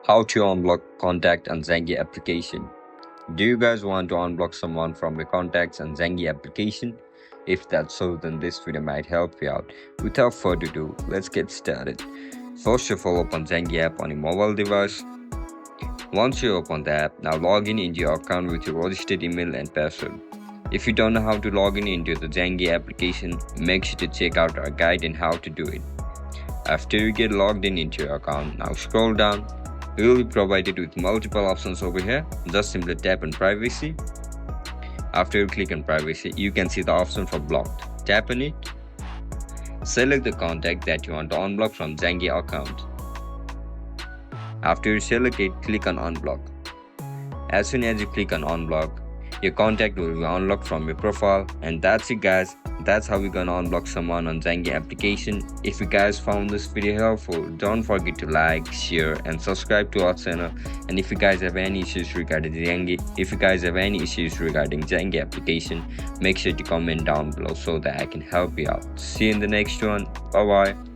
How to unblock contact on Zangi application. Do you guys want to unblock someone from your contacts on Zangi application? If that's so, then this video might help you out. Without further ado, let's get started. First of all, open Zangi app on your mobile device. Once you open the app, now log in into your account with your registered email and password. If you don't know how to log in into the Zangi application, make sure to check out our guide on how to do it. After you get logged in into your account, now scroll down. You will be provided with multiple options over here. Just simply tap on privacy. After you click on privacy, you can see the option for blocked. Tap on it. Select the contact that you want to unblock from Zangi account. After you select it, click on unblock. As soon as you click on unblock, your contact will be unlocked from your profile. And that's it, guys. That's how we're gonna unblock someone on Zangi application. If you guys found this video helpful, don't forget to like, share and subscribe to our channel. And if you guys have any issues regarding Zangi application, make sure to comment down below so that I can help you out. See you in the next one. Bye bye.